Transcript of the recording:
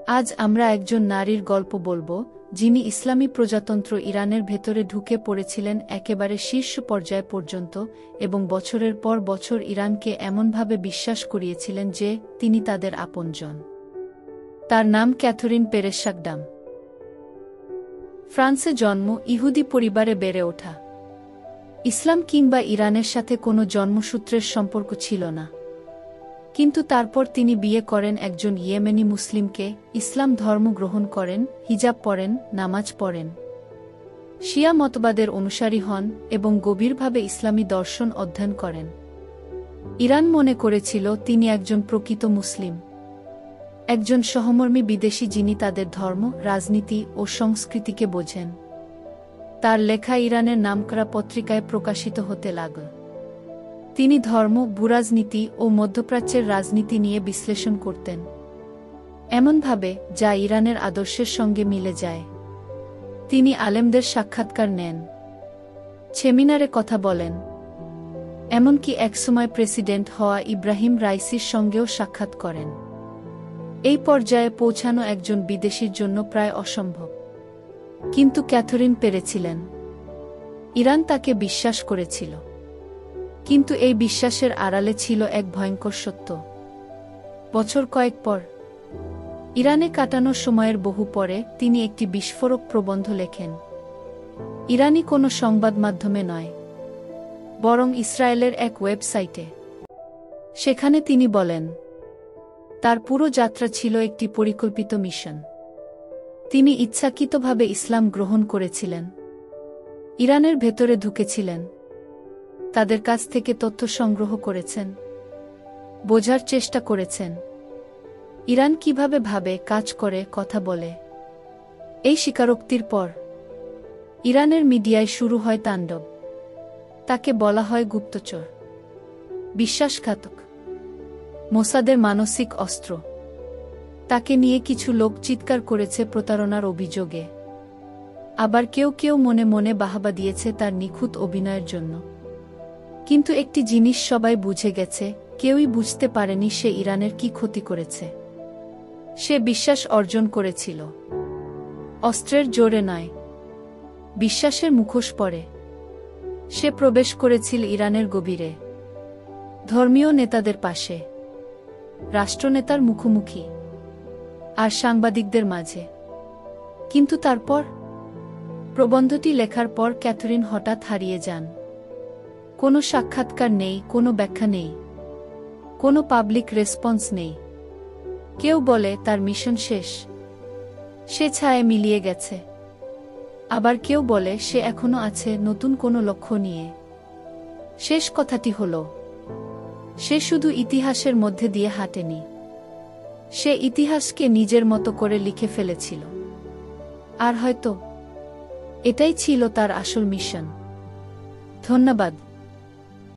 আজ আমরা একজন নারীর গল্প বলবো, যিনি ইসলামী প্রজাতন্ত্র ইরানের ভেতরে ঢুকে পড়েছিলেন একেবারে শীর্ষ পর্যায় পর্যন্ত এবং বছরের পর বছর ইরানকে এমনভাবে বিশ্বাস করিয়েছিলেন যে তিনি তাদের আপনজন। তার নাম ক্যাথরিন পেরেসাকডাম। ফ্রান্সে জন্ম, ইহুদি পরিবারে বেড়ে ওঠা। ইসলাম কিংবা ইরানের সাথে কোনো জন্মসূত্রের সম্পর্ক ছিল না। কিন্তু তারপর তিনি বিয়ে করেন একজন ইয়েমেনি মুসলিমকে, ইসলাম ধর্ম গ্রহণ করেন, হিজাব পরেন, নামাজ পড়েন, শিয়া মতবাদের অনুসারী হন এবং গভীরভাবে ইসলামী দর্শন অধ্যয়ন করেন। ইরান মনে করেছিল তিনি একজন প্রকৃত মুসলিম, একজন সহমর্মী বিদেশী যিনি তাদের ধর্ম, রাজনীতি ও সংস্কৃতিকে বোঝেন। তার লেখা ইরানের নামকরা পত্রিকায় প্রকাশিত হতে লাগল। তিনি ধর্ম, ভূরাজনীতি ও মধ্যপ্রাচ্যের রাজনীতি নিয়ে বিশ্লেষণ করতেন এমনভাবে যা ইরানের আদর্শের সঙ্গে মিলে যায়। তিনি আলেমদের সাক্ষাৎকার নেন, সেমিনারে কথা বলেন, এমনকি একসময় প্রেসিডেন্ট হওয়া ইব্রাহিম রাইসির সঙ্গেও সাক্ষাৎ করেন। এই পর্যায়ে পৌঁছানো একজন বিদেশীর জন্য প্রায় অসম্ভব, কিন্তু ক্যাথরিন পেরেছিলেন। ইরান তাকে বিশ্বাস করেছিল, কিন্তু এই বিশ্বাসের আড়ালে ছিল এক ভয়ঙ্কর সত্য। বছর কয়েক পর, ইরানে কাটানো সময়ের বহু পরে, তিনি একটি বিস্ফোরক প্রবন্ধ লেখেন। ইরানি কোনো সংবাদ মাধ্যমে নয়, বরং ইসরায়েলের এক ওয়েবসাইটে। সেখানে তিনি বলেন, তার পুরো যাত্রা ছিল একটি পরিকল্পিত মিশন। তিনি ইচ্ছাকৃতভাবে ইসলাম গ্রহণ করেছিলেন, ইরানের ভেতরে ঢুকেছিলেন, তাদের কাছ থেকে তথ্য সংগ্রহ করেছেন, বোঝার চেষ্টা করেছেন ইরান কিভাবে ভাবে, কাজ করে, কথা বলে। এই স্বীকারোক্তির পর ইরানের মিডিয়ায় শুরু হয় তাণ্ডব। তাকে বলা হয় গুপ্তচর, বিশ্বাসঘাতক, মোসাদের মানসিক অস্ত্র। তাকে নিয়ে কিছু লোক চিৎকার করেছে প্রতারণার অভিযোগে। আবার কেউ কেউ মনে মনে বাহবা দিয়েছে তার নিখুঁত অভিনয়ের জন্য। কিন্তু একটি জিনিস সবাই বুঝে গেছে, কেউই বুঝতে পারেনি সে ইরানের কি ক্ষতি করেছে। সে বিশ্বাস অর্জন করেছিল অস্ত্রের জোরে নয়, বিশ্বাসের মুখোশ পরে। সে প্রবেশ করেছিল ইরানের গভীরে, ধর্মীয় নেতাদের পাশে, রাষ্ট্রনেতার মুখোমুখি, আর সাংবাদিকদের মাঝে। কিন্তু তারপর, প্রবন্ধটি লেখার পর ক্যাথরিন হঠাৎ হারিয়ে যান। কোনো সাক্ষাৎকার নেই, কোনো ব্যাখ্যা নেই, কোনো পাবলিক রেসপন্স নেই। কেউ বলে তার মিশন শেষ, সে ছায়ে মিলিয়ে গেছে। আবার কেউ বলে সে এখনো আছে, নতুন কোনো লক্ষ্য নিয়ে। শেষ কথাটি হল, সে শুধু ইতিহাসের মধ্যে দিয়ে হাঁটেনি, সে ইতিহাসকে নিজের মতো করে লিখে ফেলেছিল। আর হয়তো এটাই ছিল তার আসল মিশন। ধন্যবাদ।